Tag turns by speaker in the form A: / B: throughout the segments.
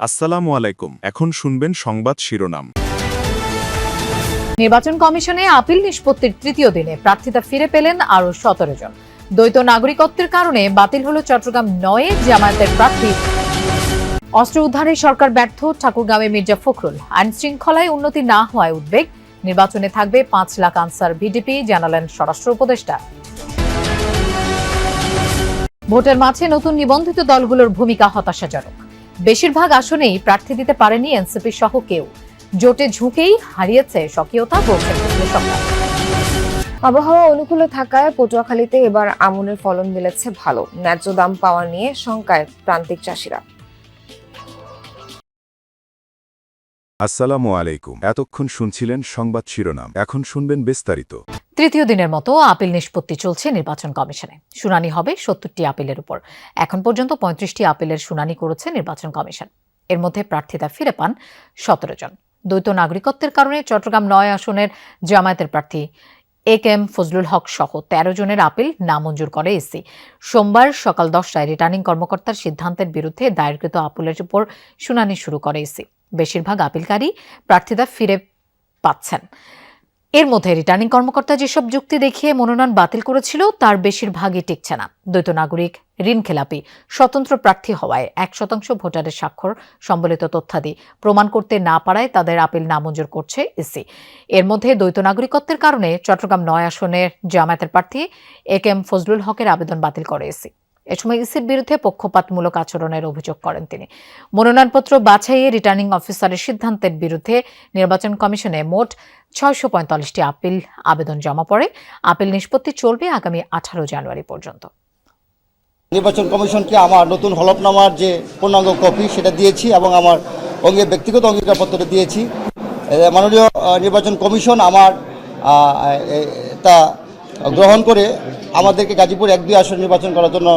A: আসসালামু আলাইকুম। এখন শুনবেন সংবাদ শিরোনাম।
B: নির্বাচন কমিশনে আপিল নিষ্পত্তির তৃতীয় দিনে প্রার্থিতা ফিরে পেলেন আরও 17 জন। দ্বৈত নাগরিকত্বের কারণে বাতিল হল চট্টগ্রাম ৯ জামায়াতের প্রার্থী। অস্ত্র উদ্ধারে সরকার ব্যর্থ, ঠাকুরগাঁওয়ে মির্জা ফখরুল। আইন শৃঙ্খলায় উন্নতি না হওয়ায় উদ্বেগ, নির্বাচনে থাকবে ৫ লাখ আনসার ভিডিপি, জানালেন স্বরাষ্ট্র উপদেষ্টা। ভোটের মাঝে নতুন নিবন্ধিত দলগুলোর ভূমিকা হতাশাজনক। বেশিরভাগ আসনেই প্রার্থী দিতে পারেনি এনসিপি সহ কেউ। জোটে ঝুঁকেই হারিয়েছে স্বকীয়তা, বলছেন বিশ্লেষকরা।
C: আবহাওয়া অনুকূলে থাকায় পটুয়াখালীতে এবার আমনের ফলন মিলেছে ভালো। ন্যায্য দাম পাওয়া নিয়ে শঙ্কায় প্রান্তিক চাষিরা।
A: আসসালামু আলাইকুম। এতক্ষণ শুনছিলেন সংবাদ শিরোনাম, এখন শুনবেন বিস্তারিত।
B: তৃতীয় দিনের মতো আপিল নিষ্পত্তি চলছে নির্বাচন কমিশনে। শুনানি হবে ৭০টি আপিলের উপর। এখন পর্যন্ত ৩৫টি আপিলের শুনানি করেছে নির্বাচন কমিশন। এর মধ্যে প্রার্থিতা ফিরে পান ১৭ জন। দ্বৈত নাগরিকত্বের কারণে চট্টগ্রাম ৯ আসনের জামায়াতের প্রার্থী এ.কে.এম. ফজলুল হক সহ ১৩ জনের আপিল নামঞ্জুর করে ইসি। সোমবার সকাল ১০টায় রিটার্নিং কর্মকর্তার সিদ্ধান্তের বিরুদ্ধে দায়েরকৃত আপিলের উপর শুনানি শুরু করে ইসি। বেশিরভাগ আপিলকারী প্রার্থিতা ফিরে পাচ্ছেন। এর মধ্যে রিটার্নিং কর্মকর্তা যেসব যুক্তি দেখিয়ে মনোনয়ন বাতিল করেছিল তার বেশিরভাগই টিকছে না। দ্বৈত নাগরিক, ঋণ খেলাপি, স্বতন্ত্র প্রার্থী হওয়ায় ১% ভোটারের স্বাক্ষর সম্বলিত তথ্যাদি প্রমাণ করতে না পারায় তাদের আপিল নামঞ্জুর করছে ইসি। এর মধ্যে দ্বৈত নাগরিকত্বের কারণে চট্টগ্রাম ৯ আসনের জামায়াতের প্রার্থী এ.কে.এম. ফজলুল হকের আবেদন বাতিল করে ইসি। এ সময় ইসির বিরুদ্ধে পক্ষপাতমূলক আচরণের অভিযোগ করেন তিনি। মনোনয়নপত্র বাছাইয়ে রিটার্নিং অফিসারের সিদ্ধান্তের বিরুদ্ধে নির্বাচন কমিশনে মোট ৬৪৫টি আপিল আবেদন জমা পড়ে। আপিল নিষ্পত্তি চলবে আগামী ১৮ জানুয়ারি পর্যন্ত।
D: নির্বাচন কমিশনকে আমার নতুন হলফনামার যে পূর্ণাঙ্গ কপি সেটা দিয়েছি এবং আমার ব্যক্তিগত অঙ্গীকারপত্রটা দিয়েছি। মাননীয় নির্বাচন কমিশন আমার তা গ্রহণ করে আমাদেরকে গাজীপুর ১-২ আসন নির্বাচন করার জন্য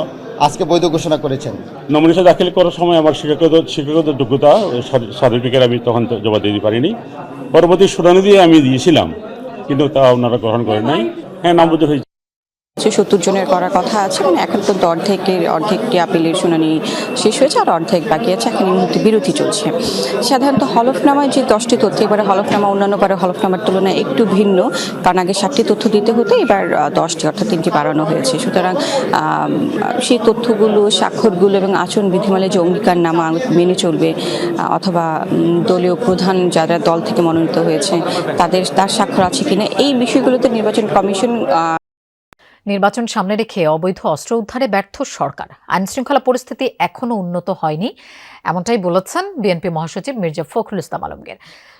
D: আজকে বৈধ ঘোষণা করেছেন।
E: নমিনেশন দাখিল করার সময় আমার শিক্ষাগত যোগ্যতা সার্টিফিকেট আমি তখন জমা দিতে পারিনি। পরবর্তী শুনানি দিয়ে আমি দিয়েছিলাম, কিন্তু তা ওনারা গ্রহণ করেন নাই। হ্যাঁ, নামঞ্জুর হয়েছে।
F: ৭০ জনের করার কথা আছে, মানে এখন পর্যন্ত অর্ধেকটি আপিলের শুনানি শেষ হয়েছে, আর অর্ধেক বাকি আছে। এখন এই মুহূর্তে বিরতি চলছে। সাধারণত হলফনামায় যে 10টি তথ্য, এবারে হলফনামা অন্যান্য বারে হলফনামার তুলনায় একটু ভিন্ন, কারণ আগে 7টি তথ্য দিতে হতো, এবার 10টি অর্থাৎ 3টি বাড়ানো হয়েছে। সুতরাং সেই তথ্যগুলো, স্বাক্ষরগুলো এবং আচরণ বিধিমালায় যে অঙ্গীকারনামা মেনে চলবে, অথবা দলীয় প্রধান যারা দল থেকে মনোনীত হয়েছে তার স্বাক্ষর আছে কিনা, এই বিষয়গুলোতে নির্বাচন কমিশন।
B: নির্বাচন সামনে রেখে অবৈধ অস্ত্র উদ্ধারে ব্যর্থ সরকার। আইনশৃঙ্খলা পরিস্থিতি এখনও উন্নত হয়নি, এমনটাই বলেছেন বিএনপি মহাসচিব মির্জা ফখরুল ইসলাম আলমগীর।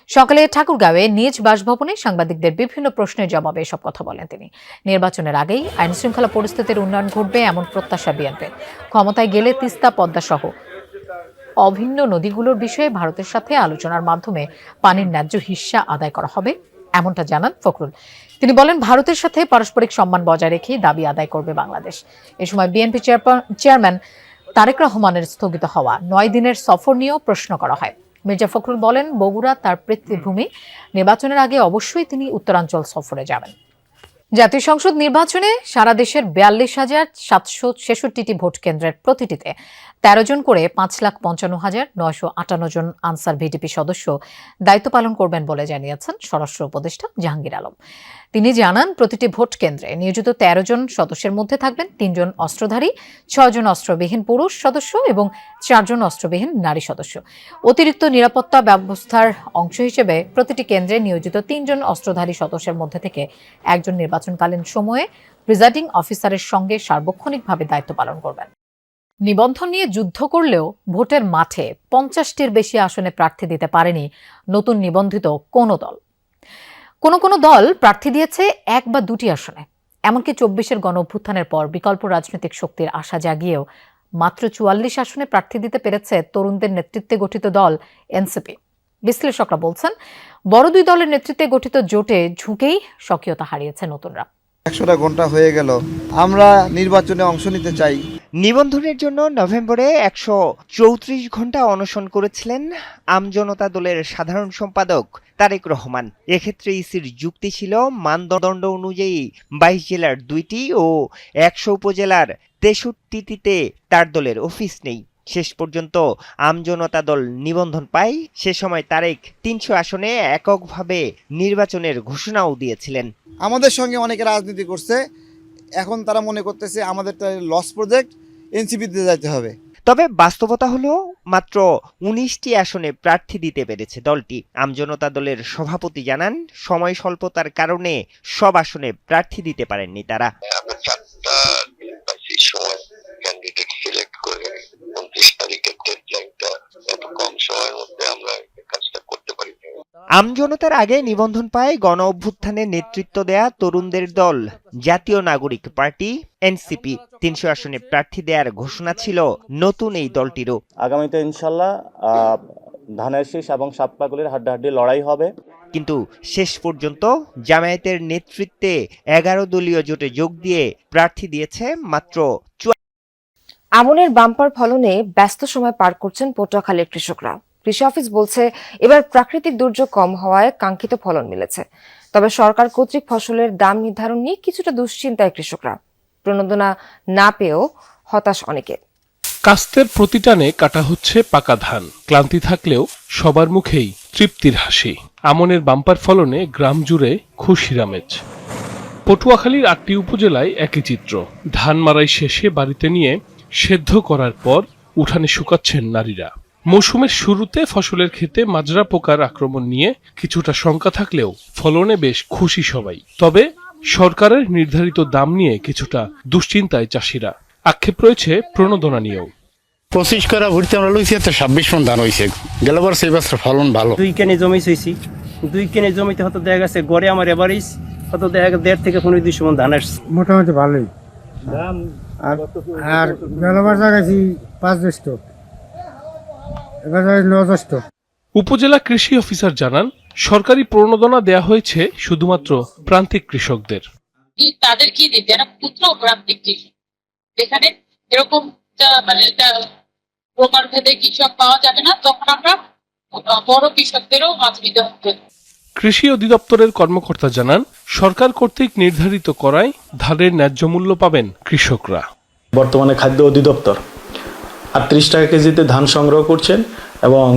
B: সকালে ঠাকুরগাঁওয়ে নিজ বাসভবনে সাংবাদিকদের বিভিন্ন প্রশ্নের জবাবে এসব কথা বলেন তিনি। নির্বাচনের আগেই আইনশৃঙ্খলা পরিস্থিতির উন্নয়ন ঘটবে এমন প্রত্যাশা বিএনপির। ক্ষমতায় গেলে তিস্তা, পদ্মা সহ অভিন্ন নদীগুলোর বিষয়ে ভারতের সাথে আলোচনার মাধ্যমে পানির ন্যায্য হিস্সা আদায় করা হবে, এমনটা জানান ফখরুল। তিনি বলেন, ভারতের সাথে পারস্পরিক সম্মান বজায় রেখেই দাবি আদায় করবে বাংলাদেশ। এ সময় বিএনপি চেয়ারম্যান তারেক রহমানের স্থগিত হওয়া 9 দিনের সফর নিয়েও প্রশ্ন করা হয়। মির্জা ফখরুল বলেন, বগুড়া তার পিতৃভূমি, নির্বাচনের আগে অবশ্যই তিনি উত্তরাঞ্চল সফরে যাবেন। জাতীয় সংসদ নির্বাচনে সারা দেশের ৪২,৭৬৬টি ভোট কেন্দ্রের প্রতিটিতে ১৩ জন করে ৫,৫৫,৯৫৮ জন আনসার ভিডিপি সদস্য দায়িত্ব পালন করবেন বলে জানিয়েছেন স্বরাষ্ট্র উপদেষ্টা জাহাঙ্গীর আলম। তিনি জানান, প্রতিটি ভোট কেন্দ্রে নিয়োজিত ১৩ জন সদস্যের মধ্যে থাকবেন ৩ জন অস্ত্রধারী, ৬ জন অস্ত্রবিহীন পুরুষ সদস্য এবং ৪ জন অস্ত্রবিহীন নারী সদস্য। অতিরিক্ত নিরাপত্তা ব্যবস্থার অংশ হিসেবে প্রতিটি কেন্দ্রে নিয়োজিত ৩ জন অস্ত্রধারী সদস্যের মধ্যে থেকে একজন নির্বাচনকালীন সময়ে প্রিজাইডিং অফিসারের সঙ্গে সার্বক্ষণিকভাবে দায়িত্ব পালন করবেন। নিবন্ধন নিয়ে যুদ্ধ করলেও ভোটের মাঠে ৫০টির বেশি আসনে প্রার্থী দিতে পারেনি নতুন নিবন্ধিত কোনো দল। কোনো দল প্রার্থী দিয়েছে ১ বা ২টি আসনে। এমনকি ২৪-এর গণঅভ্যুত্থানের পর বিকল্প রাজনৈতিক শক্তির আশা জাগিয়েও মাত্র ৪৪ আসনে প্রার্থী দিতে পেরেছে তরুণদের নেতৃত্বে গঠিত দল এনসিপি। বিশ্লেষকরা বলছেন, বড় 2 দলের নেতৃত্বে গঠিত জোটে ঝুঁকেই স্বকীয়তা হারিয়েছে নতুনরা।
G: ১০০টা ঘন্টা হয়ে গেল, আমরা নির্বাচনে অংশ নিতে চাই।
H: নিবন্ধনের জন্য নভেম্বরে ১৩৪ ঘন্টা অনশন করেছিলেন আমজনতা দলের সাধারণ সম্পাদক তারেক রহমান। এক্ষেত্রে ইসির যুক্তি ছিল, মানদণ্ড অনুযায়ী ২২ জেলার 2টি ও ১০০ উপজেলার ৬৩টিতে তার দলের অফিস নেই। শেষ পর্যন্ত আমজনতা দল নিবন্ধন পায়। সে সময় তারেক ৩০০ আসনে এককভাবে নির্বাচনের ঘোষণাও দিয়েছিলেন।
G: আমাদের সঙ্গে অনেকে রাজনীতি করছে, এখন তারা মনে করতেছে আমাদের লস প্রজেক্ট, এনসিপিতে যাইতে হবে।
H: তবে বাস্তবতা হলো মাত্র ১৯টি আসনে প্রার্থী দিতে পেরেছে দলটি। আমজনতা দলের সভাপতি জানান, সময় স্বল্পতার কারণে সব আসনে প্রার্থী দিতে পারেননি তারা।
I: আমরা 4টা সময় ক্যান্ডিডেট সিলেক্ট করে 29 তারিখের ডেডলাইনটা এত কম সময়ের মধ্যে আমরা কাজটা করতে পারি।
H: আমজনতার আগে নিবন্ধন পায় গণ অভ্যুত্থানে নেতৃত্ব দেয়া তরুণদের দল জাতীয় নাগরিক পার্টি এনসিপি। ৩০০ আসনে প্রার্থী দেওয়ার ঘোষণা ছিল নতুন এই দলটিরও।
J: আগামীতে ইনশাল্লাহ ধানের শীষ এবং সাতপাগলের হাড্ডাহাড্ডি লড়াই হবে।
H: কিন্তু শেষ পর্যন্ত জামায়াতের নেতৃত্বে 11 দলীয় জোটে যোগ দিয়ে প্রার্থী দিয়েছে মাত্র।
C: আমনের বাম্পার ফলনে ব্যস্ত সময় পার করছেন পটুয়াখালীর কৃষকরা। কৃষি অফিস বলছে এবার প্রাকৃতিক দুর্যোগ কম হওয়ায় কাঙ্ক্ষিত ফলন মিলেছে। তবে সরকার কর্তৃক ফসলের দাম নির্ধারণ নিয়ে কিছুটা দুশ্চিন্তায় কৃষকরা। প্রণোদনা না পেয়েও হতাশ অনেকে।
K: কাস্তের প্রতি টানে কাটা হচ্ছে পাকা ধান। ক্লান্তি থাকলেও সবার মুখেই তৃপ্তির হাসি। আমনের বাম্পার ফলনে গ্রাম জুড়ে খুশির আমেজ। পটুয়াখালীর 8টি উপজেলায় একই চিত্র। ধান মারাই শেষে বাড়িতে নিয়ে সেদ্ধ করার পর উঠানে শুকাচ্ছেন নারীরা। মৌসুমের শুরুতে ফসলের ক্ষেতে মাজরা পোকার আক্রমণ নিয়ে কিছুটা শঙ্কা থাকলেও ফলনে বেশ খুশি সবাই। তবে সরকারের নির্ধারিত দাম নিয়ে কিছুটা দুশ্চিন্তায় চাষিরা। আক্ষেপ রয়েছে প্রণোদনা নিয়েও।
L: 25 করা ভর্তি আমরা লইছি, 26 মন ধান হয়েছে। গেল বছর এই বছর ফলন ভালো।
M: 2 কেনে জমি চাইছি, 2 কেনে জমিতে হয়তো দেখা গেছে গড়ে আমার এভারেজ হয়তো দেখা গেছে 1.5 থেকে 200 মন ধান আসছে।
N: মোটামুটি ভালোই। আর গেল বছর গেছি 5 জ্যৈষ্ঠ, এবার 9 জ্যৈষ্ঠ।
K: উপজেলা কৃষি অফিসার জানান, সরকারি প্রণোদনা দেয়া হয়েছে শুধুমাত্র প্রান্তিক কৃষকদের।
O: তাদের কি দিতে, যারা ক্ষুদ্র প্রান্তিক কৃষক, যেখানে এরকম প্রকার ভেদে কৃষক পাওয়া যাবে না, তখন আমরা বড় কৃষকদেরও মাছ দিতে হবে।
K: কৃষি অধিদপ্তরের কর্মকর্তা জানান, সরকার কর্তৃক নির্ধারিত করায় ধানের ন্যায্য মূল্য পাবেন কৃষকরা।
P: বর্তমানে খাদ্য অধিদপ্তর 38 টাকা কেজিতে ধান সংগ্রহ করছেন এবং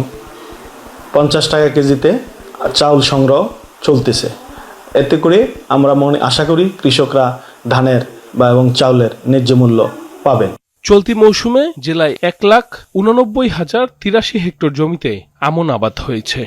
P: 50 টাকা কেজিতে চাউল সংগ্রহ চলতেছে। এতে করে আমরা আশা করি কৃষকরা ধানের এবং চাউলের ন্যায্য মূল্য পাবেন।
K: চলতি মৌসুমে জেলায় 1,89,083 হেক্টর জমিতে আমন আবাদ হয়েছে।